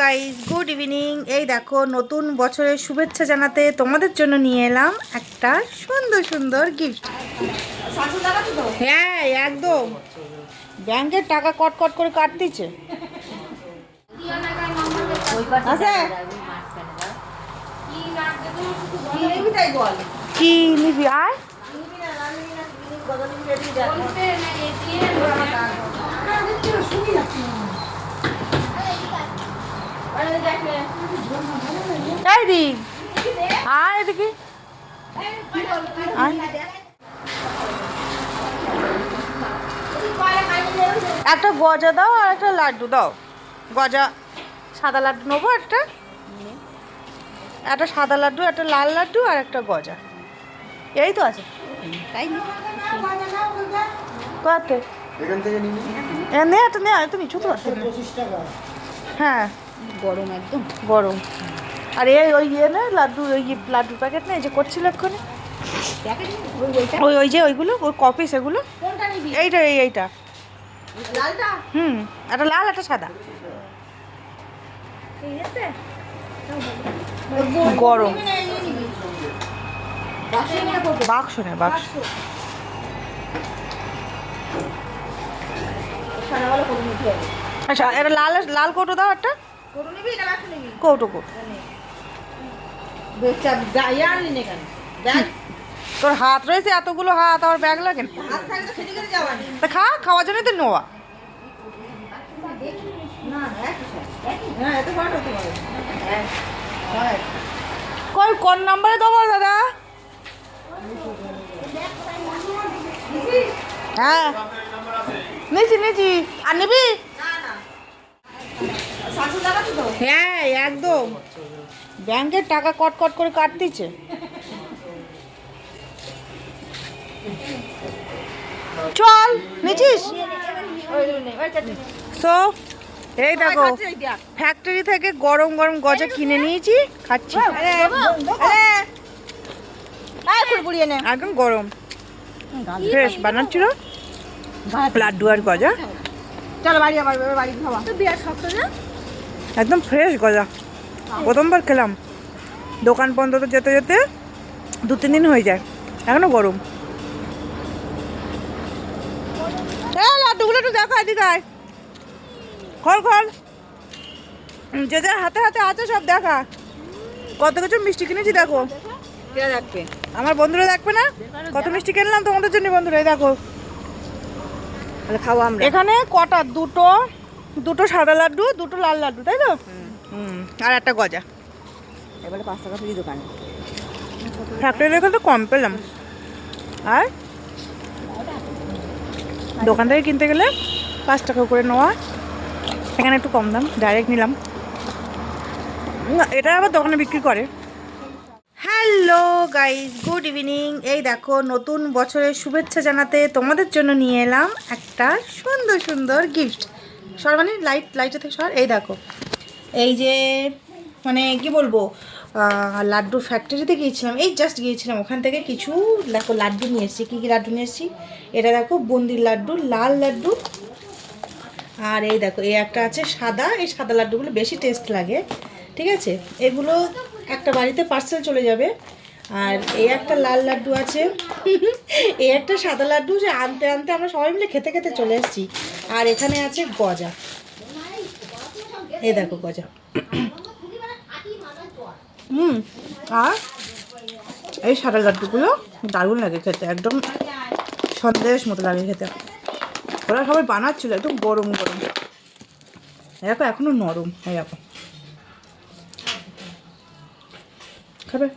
Guys, good evening. এই দেখো, নতুন বছরের শুভেচ্ছা জানাতে তোমাদের জন্য নিয়ে এলাম একটা সুন্দর সুন্দর গিফট। হ্যাঁ, একদম ব্যাংকের টাকা কট কট করে কাটতেছে। কি নিবি? আয় এদিকে একটা গজা দাও আর একটা লাড্ডু দাও। গজা সাদা লাড্ডু নেবো, একটা সাদা লাড্ডু, একটা লাল লাড্ডু আর একটা গজা। এই তো আছে, তাই না? কত নে, একটা নে, তো নিচু তো আছে। হ্যাঁ, গরম একদম গরম। আর ওই না লাড্ডু, ওই লাড্ডুর প্যাকেট না, এই যে করছিল এক্ষুনি, ওই যে ওইগুলো, ওই কপি, সেগুলো। এইটা লালটা, একটা লাল একটা সাদা। গরম বাক্স না, বাক্স। আচ্ছা, এটা লাল লাল কৌটো দাও, একটা কৌটো। তোর হাত রয়েছে এতগুলো হাত, আর ব্যাগ লাগে না? খাওয়ার জন্য তো নোয়া। কোন নাম্বারে দেবো দাদা? হ্যাঁ, নিয়েছি। আর নিবি? হ্যাঁ, একদম ব্যাংকের টাকা কট কট করে কাটতেছে। চল, নিচিস? সো এই দেখো, ফ্যাক্টরি থেকে গরম গরম গজা কিনে নিয়েছি, খাচ্ছি। একদম গরম, ফ্রেশ বানাচ্ছিল লাড্ডু আর গজা। চলো বাড়ি, আমার বাড়ি খাওয়া তো বিয়ার শক্ত না, একদম ফ্রেশ গজা। প্রথমবার খেলাম, দোকান বন্ধ তো যেতে যেতে 2-3 দিন হয়ে যায়, এখনো গরম। লাড্ডুগুলো একটু দেখা, এদিকে আয়, খোল। যে যার হাতে হাতে আছে সব দেখা। কত কিছু মিষ্টি কিনেছি দেখো। দেখবে আমার বন্ধুরা দেখবে না কত মিষ্টি কিনলাম তোমাদের জন্য? বন্ধুরা এই দেখো, খাওয়া আমরা। এখানে কটা, দুটো সাদা লাড্ডু, দুটো লাল লাড্ডু, তাই তো? আর একটা গজা। এবারে 5 টাকা ফ্রি দোকানে। ফ্যাক্টরি দেখে তো কম পেলাম, আর দোকান থেকে কিনতে গেলে 5 টাকা করে নেওয়া, এখানে একটু কম দাম, ডাইরেক্ট নিলাম। এটা আবার দোকানে বিক্রি করে। Hello guys, good evening. এই দেখো, নতুন বছরের শুভেচ্ছা জানাতে তোমাদের জন্য নিয়ে এলাম একটা সুন্দর সুন্দর গিফট। মানে লাইটটা থেকে সর। এই দেখো, এই যে মানে কি বলবো, লাড্ডু ফ্যাক্টরিতে গিয়েছিলাম, এই জাস্ট গিয়েছিলাম, ওখান থেকে কিছু দেখো লাড্ডু নিয়ে এসেছি। কী লাড্ডু নিয়ে এসেছি? এটা দেখো, বুন্দির লাড্ডু, লাল লাড্ডু। আর এই দেখো, এই একটা আছে সাদা, এই সাদা লাড্ডুগুলো বেশি টেস্ট লাগে, ঠিক আছে? এগুলো একটা বাড়িতে পার্সেল চলে যাবে। আর এই একটা লাল লাড্ডু আছে, এই একটা সাদা লাড্ডু, যে আনতে আনতে আমরা সবাই মিলে খেতে খেতে চলে এসেছি। আর এখানে আছে গজা, এই দেখো গজা। আর এই সাদা লাড্ডুগুলো দারুণ লাগে খেতে, একদম সন্দেশ মতো লাগে খেতে। ওরা সবাই বানাচ্ছিল একদম গরম গরম, দেখো এখনো নরম। এরকম খাবে।